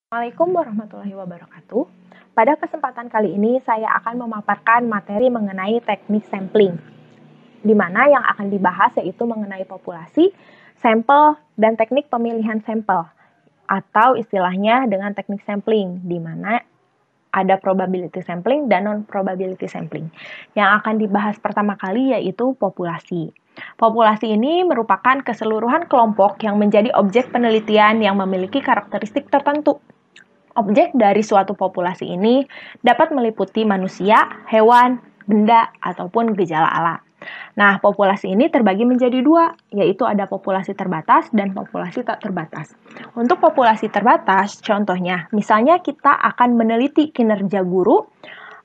Assalamualaikum warahmatullahi wabarakatuh. Pada kesempatan kali ini saya akan memaparkan materi mengenai teknik sampling, di mana yang akan dibahas yaitu mengenai populasi, sampel, dan teknik pemilihan sampel, atau istilahnya dengan teknik sampling, di mana ada probability sampling dan non-probability sampling. Yang akan dibahas pertama kali yaitu populasi. Populasi ini merupakan keseluruhan kelompok yang menjadi objek penelitian yang memiliki karakteristik tertentu. Objek dari suatu populasi ini dapat meliputi manusia, hewan, benda, ataupun gejala alam. Nah, populasi ini terbagi menjadi dua, yaitu ada populasi terbatas dan populasi tak terbatas. Untuk populasi terbatas, contohnya, misalnya kita akan meneliti kinerja guru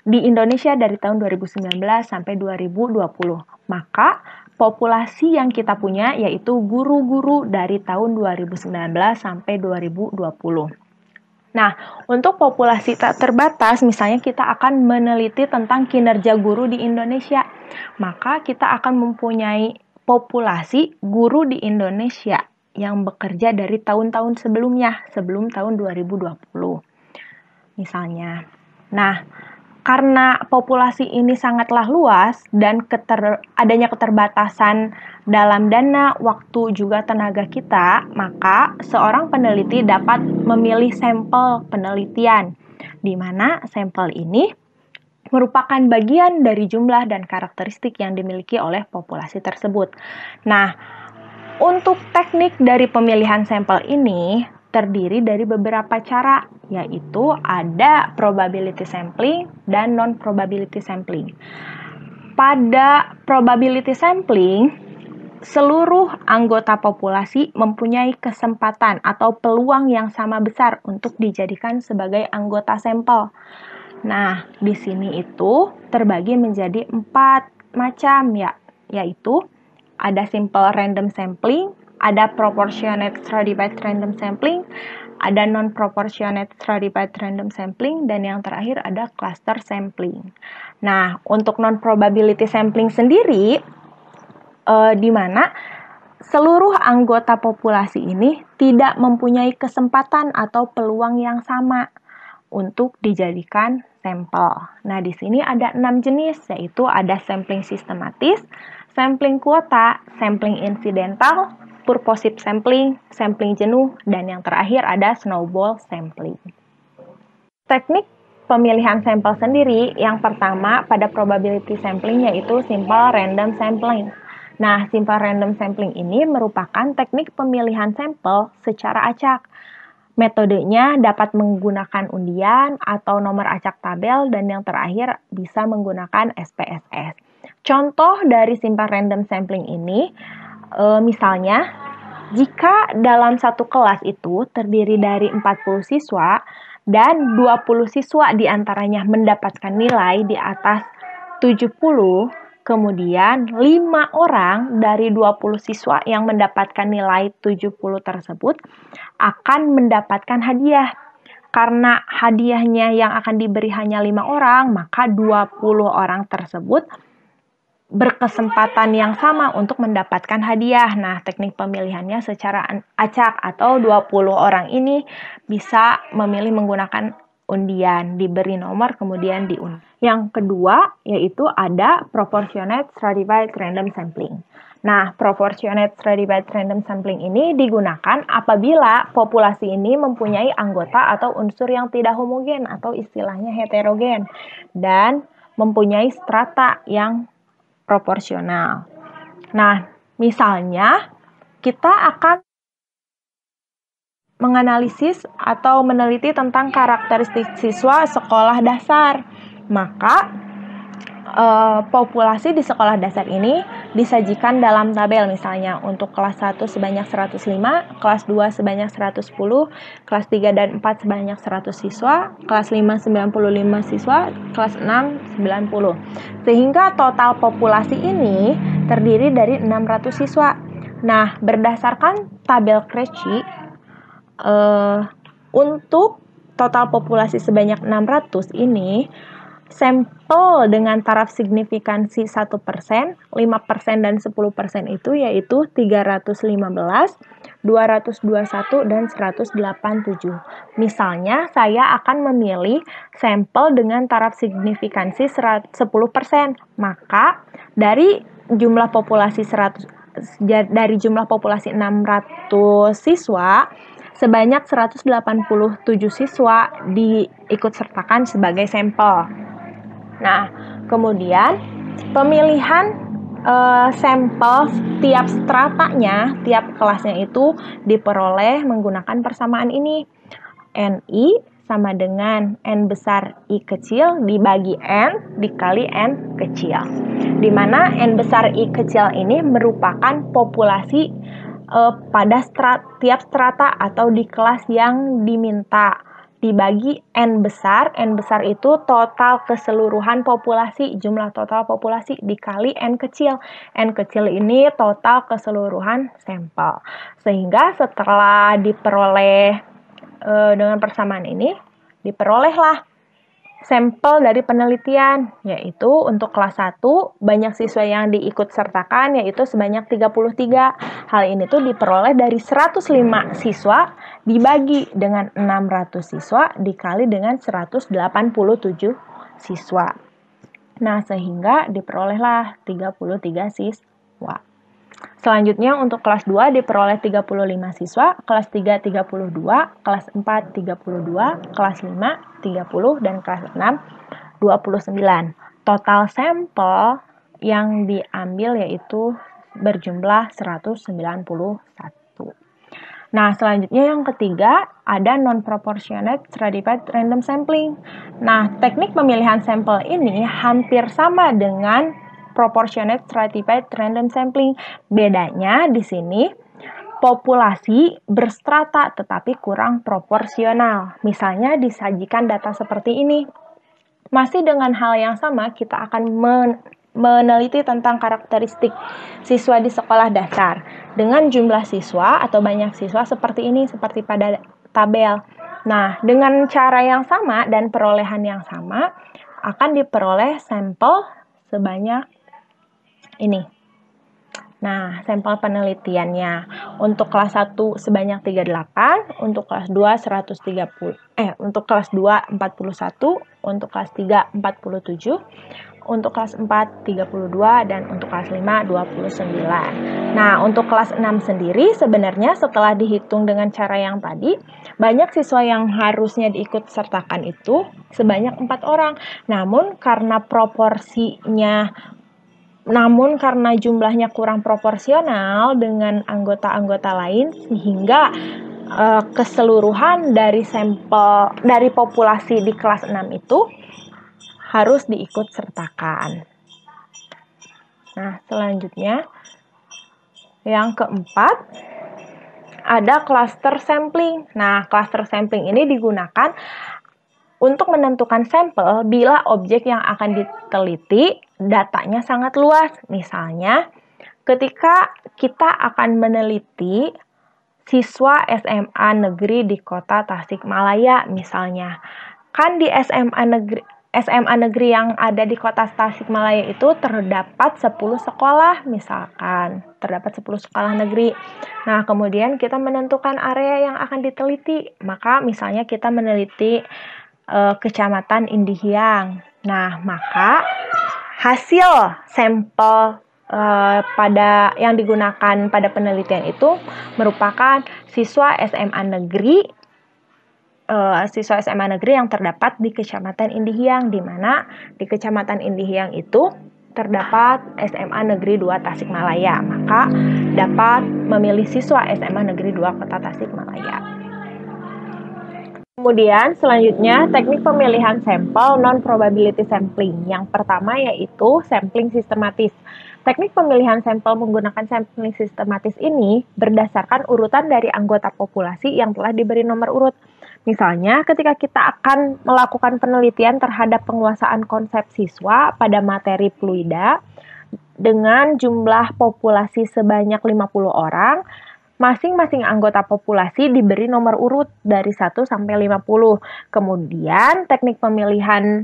di Indonesia dari tahun 2019 sampai 2020. Maka, populasi yang kita punya yaitu guru-guru dari tahun 2019 sampai 2020. Nah, untuk populasi tak terbatas, misalnya kita akan meneliti tentang kinerja guru di Indonesia, maka kita akan mempunyai populasi guru di Indonesia yang bekerja dari tahun-tahun sebelumnya, sebelum tahun 2020. Misalnya. Nah, karena populasi ini sangatlah luas dan adanya keterbatasan dalam dana, waktu, juga tenaga kita, maka seorang peneliti dapat memilih sampel penelitian, di mana sampel ini merupakan bagian dari jumlah dan karakteristik yang dimiliki oleh populasi tersebut. Nah, untuk teknik dari pemilihan sampel ini terdiri dari beberapa cara, yaitu ada probability sampling dan non-probability sampling. Pada probability sampling, seluruh anggota populasi mempunyai kesempatan atau peluang yang sama besar untuk dijadikan sebagai anggota sampel. Nah, di sini itu terbagi menjadi 4 macam, yaitu ada simple random sampling, ada proportionate stratified random sampling, ada non-proportionate stratified random sampling, dan yang terakhir ada cluster sampling. Nah, untuk non-probability sampling sendiri, di mana seluruh anggota populasi ini tidak mempunyai kesempatan atau peluang yang sama untuk dijadikan sampel. Nah, di sini ada 6 jenis, yaitu ada sampling sistematis, sampling kuota, sampling insidental, purposive sampling, sampling jenuh, dan yang terakhir ada snowball sampling. Teknik pemilihan sampel sendiri, yang pertama pada probability sampling yaitu simple random sampling. Nah, simple random sampling ini merupakan teknik pemilihan sampel secara acak. Metodenya dapat menggunakan undian atau nomor acak tabel, dan yang terakhir bisa menggunakan SPSS. Contoh dari simple random sampling ini, misalnya, jika dalam satu kelas itu terdiri dari 40 siswa dan 20 siswa diantaranya mendapatkan nilai di atas 70, kemudian 5 orang dari 20 siswa yang mendapatkan nilai 70 tersebut akan mendapatkan hadiah. Karena hadiahnya yang akan diberi hanya 5 orang, maka 20 orang tersebut berkesempatan yang sama untuk mendapatkan hadiah. Nah, teknik pemilihannya secara acak atau 20 orang ini bisa memilih menggunakan undian, diberi nomor kemudian diundi. Yang kedua yaitu ada proportionate stratified random sampling. Nah, proportionate stratified random sampling ini digunakan apabila populasi ini mempunyai anggota atau unsur yang tidak homogen atau istilahnya heterogen dan mempunyai strata yang proporsional. Nah, misalnya kita akan menganalisis atau meneliti tentang karakteristik siswa sekolah dasar. Maka populasi di sekolah dasar ini disajikan dalam tabel, misalnya untuk kelas 1 sebanyak 105, kelas 2 sebanyak 110, kelas 3 dan 4 sebanyak 100 siswa, kelas 5 95 siswa, kelas 6 90. Sehingga total populasi ini terdiri dari 600 siswa. Nah, berdasarkan tabel Krejci, untuk total populasi sebanyak 600 ini, sampel dengan taraf signifikansi 1%, 5%, dan 10% itu yaitu 315, 221, dan 187. Misalnya, saya akan memilih sampel dengan taraf signifikansi 10%. Maka, dari jumlah populasi 600 siswa, sebanyak 187 siswa diikutsertakan sebagai sampel. Nah, kemudian pemilihan sampel tiap stratanya, tiap kelasnya itu diperoleh menggunakan persamaan ini. NI sama dengan N besar I kecil dibagi N dikali N kecil. Di mana N besar I kecil ini merupakan populasi pada tiap strata atau di kelas yang diminta, dibagi N besar itu total keseluruhan populasi, jumlah total populasi dikali N kecil. N kecil ini total keseluruhan sampel. Sehingga setelah diperoleh dengan persamaan ini, diperolehlah sampel dari penelitian, yaitu untuk kelas 1 banyak siswa yang diikutsertakan yaitu sebanyak 33. Hal ini tuh diperoleh dari 105 siswa dibagi dengan 600 siswa dikali dengan 187 siswa. Nah, sehingga diperolehlah 33 siswa. Selanjutnya untuk kelas 2 diperoleh 35 siswa, kelas 3 32, kelas 4 32, kelas 5 30, dan kelas 6 29. Total sampel yang diambil yaitu berjumlah 191. Nah, selanjutnya yang ketiga ada non-proportionate stratified random sampling. Nah, teknik pemilihan sampel ini hampir sama dengan proportionate stratified random sampling. Bedanya di sini populasi berstrata tetapi kurang proporsional. Misalnya disajikan data seperti ini. Masih dengan hal yang sama, kita akan meneliti tentang karakteristik siswa di sekolah dasar dengan jumlah siswa atau banyak siswa seperti ini, seperti pada tabel. Nah, dengan cara yang sama dan perolehan yang sama akan diperoleh sampel sebanyak ini. Nah, sampel penelitiannya untuk kelas 1 sebanyak 38, untuk kelas 2 untuk kelas 2 41, untuk kelas 3 47, untuk kelas 4 32, dan untuk kelas 5 29. Nah, untuk kelas 6 sendiri sebenarnya setelah dihitung dengan cara yang tadi, banyak siswa yang harusnya diikutsertakan itu sebanyak 4 orang. Namun karena jumlahnya kurang proporsional dengan anggota-anggota lain, sehingga keseluruhan dari sampel dari populasi di kelas 6 itu harus diikutsertakan. Nah, selanjutnya yang keempat ada cluster sampling. Nah, cluster sampling ini digunakan untuk menentukan sampel bila objek yang akan diteliti datanya sangat luas. Misalnya, ketika kita akan meneliti siswa SMA negeri di kota Tasikmalaya misalnya. Kan di SMA negeri yang ada di kota Tasikmalaya itu terdapat 10 sekolah misalkan. Terdapat 10 sekolah negeri. Nah, kemudian kita menentukan area yang akan diteliti. Maka misalnya kita meneliti Kecamatan Indihiang. Nah, maka hasil sampel yang digunakan pada penelitian itu merupakan siswa SMA negeri yang terdapat di Kecamatan Indihiang, di mana di Kecamatan Indihiang itu terdapat SMA Negeri 2 Tasikmalaya. Maka dapat memilih siswa SMA Negeri 2 Kota Tasikmalaya. Kemudian selanjutnya teknik pemilihan sampel non-probability sampling. Yang pertama yaitu sampling sistematis. Teknik pemilihan sampel menggunakan sampling sistematis ini berdasarkan urutan dari anggota populasi yang telah diberi nomor urut. Misalnya ketika kita akan melakukan penelitian terhadap penguasaan konsep siswa pada materi fluida dengan jumlah populasi sebanyak 50 orang, masing-masing anggota populasi diberi nomor urut dari 1 sampai 50. Kemudian, teknik pemilihan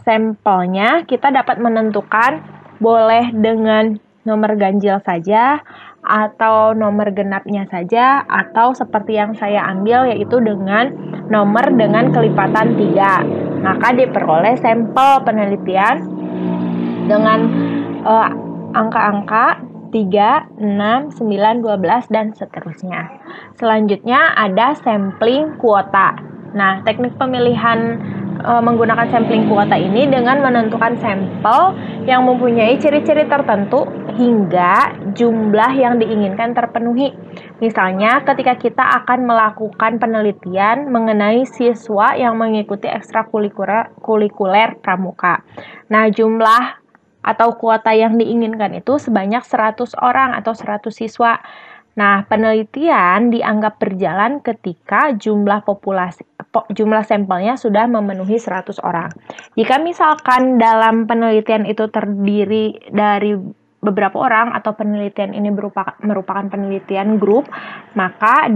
sampelnya kita dapat menentukan boleh dengan nomor ganjil saja atau nomor genapnya saja, atau seperti yang saya ambil yaitu dengan nomor dengan kelipatan 3. Maka diperoleh sampel penelitian dengan angka-angka 3, 6, 9, 12, dan seterusnya. Selanjutnya ada sampling kuota. Nah, teknik pemilihan menggunakan sampling kuota ini dengan menentukan sampel yang mempunyai ciri-ciri tertentu hingga jumlah yang diinginkan terpenuhi. Misalnya, ketika kita akan melakukan penelitian mengenai siswa yang mengikuti ekstrakurikuler pramuka. Nah, jumlah atau kuota yang diinginkan itu sebanyak 100 orang atau 100 siswa. Nah, penelitian dianggap berjalan ketika jumlah sampelnya sudah memenuhi 100 orang. Jika misalkan dalam penelitian itu terdiri dari beberapa orang atau penelitian ini merupakan penelitian grup, maka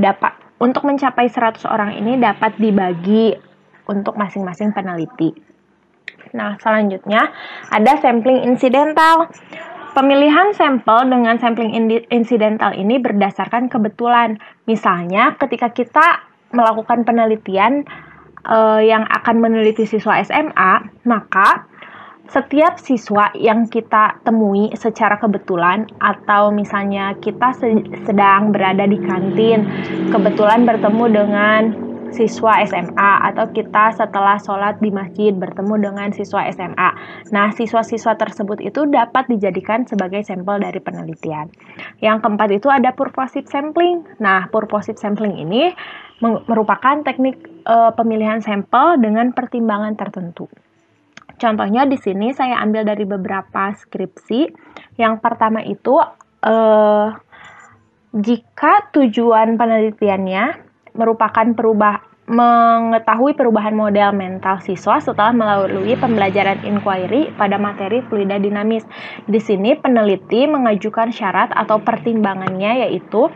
untuk mencapai 100 orang ini dapat dibagi untuk masing-masing peneliti. Nah, selanjutnya ada sampling insidental. Pemilihan sampel dengan sampling insidental ini berdasarkan kebetulan. Misalnya, ketika kita melakukan penelitian yang akan meneliti siswa SMA, maka setiap siswa yang kita temui secara kebetulan, atau misalnya kita sedang berada di kantin, kebetulan bertemu dengan siswa SMA, atau kita setelah sholat di masjid bertemu dengan siswa SMA. Nah, siswa-siswa tersebut itu dapat dijadikan sebagai sampel dari penelitian. Yang keempat itu ada purposive sampling. Nah, purposive sampling ini merupakan teknik pemilihan sampel dengan pertimbangan tertentu. Contohnya di sini saya ambil dari beberapa skripsi. Yang pertama itu jika tujuan penelitiannya merupakan mengetahui perubahan model mental siswa setelah melalui pembelajaran inquiry pada materi fluida dinamis. Di sini peneliti mengajukan syarat atau pertimbangannya yaitu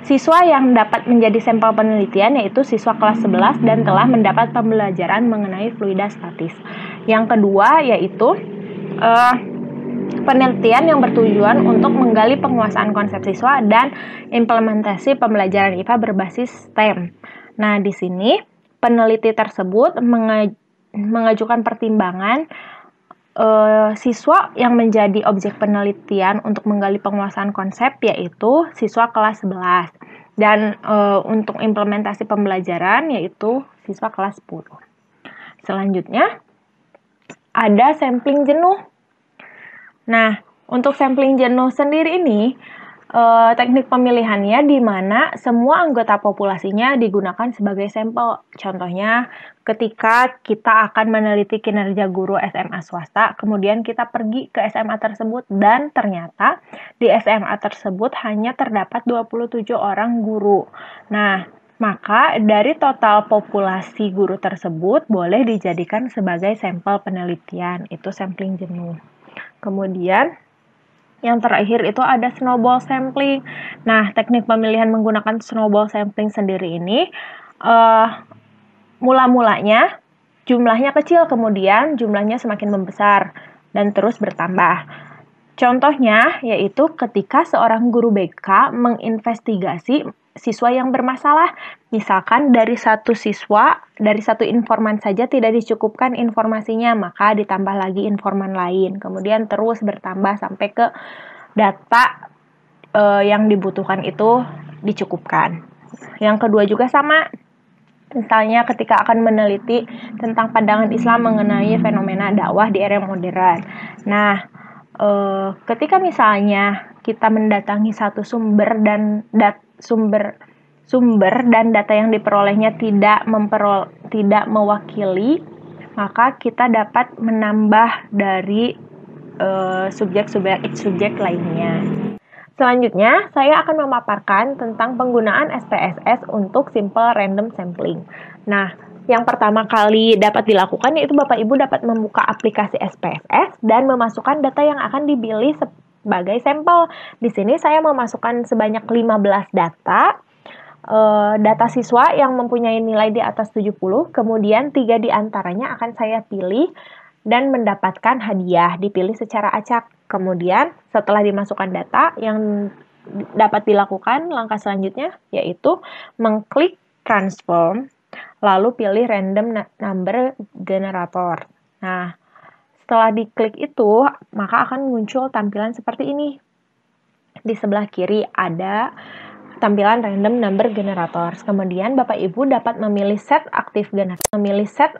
siswa yang dapat menjadi sampel penelitian yaitu siswa kelas 11 dan telah mendapat pembelajaran mengenai fluida statis. Yang kedua yaitu penelitian yang bertujuan untuk menggali penguasaan konsep siswa dan implementasi pembelajaran IPA berbasis STEM. Nah, di sini peneliti tersebut mengajukan pertimbangan siswa yang menjadi objek penelitian untuk menggali penguasaan konsep yaitu siswa kelas 11. Dan untuk implementasi pembelajaran yaitu siswa kelas 10. Selanjutnya ada sampling jenuh. Nah, untuk sampling jenuh sendiri ini, teknik pemilihannya di mana semua anggota populasinya digunakan sebagai sampel. Contohnya, ketika kita akan meneliti kinerja guru SMA swasta, kemudian kita pergi ke SMA tersebut dan ternyata di SMA tersebut hanya terdapat 27 orang guru. Nah, maka dari total populasi guru tersebut boleh dijadikan sebagai sampel penelitian, itu sampling jenuh. Kemudian yang terakhir itu ada snowball sampling. Nah, teknik pemilihan menggunakan snowball sampling sendiri ini mula-mulanya jumlahnya kecil, kemudian jumlahnya semakin membesar dan terus bertambah. Contohnya yaitu ketika seorang guru BK menginvestigasi siswa yang bermasalah. Misalkan dari satu siswa, dari satu informan saja tidak dicukupkan informasinya, maka ditambah lagi informan lain. Kemudian terus bertambah sampai ke data yang dibutuhkan itu dicukupkan. Yang kedua juga sama. Misalnya ketika akan meneliti tentang pandangan Islam mengenai fenomena dakwah di era modern. Nah, ketika misalnya kita mendatangi satu sumber dan data yang diperolehnya tidak mewakili, maka kita dapat menambah dari subjek lainnya. Selanjutnya, saya akan memaparkan tentang penggunaan SPSS untuk simple random sampling. Nah, yang pertama kali dapat dilakukan yaitu Bapak Ibu dapat membuka aplikasi SPSS dan memasukkan data yang akan dipilih sebagai sampel. Di sini saya memasukkan sebanyak 15 data. Data siswa yang mempunyai nilai di atas 70, kemudian 3 diantaranya akan saya pilih dan mendapatkan hadiah, dipilih secara acak. Kemudian setelah dimasukkan data, yang dapat dilakukan langkah selanjutnya yaitu mengklik transform, lalu pilih random number generator. Nah, setelah diklik itu, maka akan muncul tampilan seperti ini. Di sebelah kiri ada tampilan random number generator. Kemudian Bapak Ibu dapat memilih set aktif generator, memilih set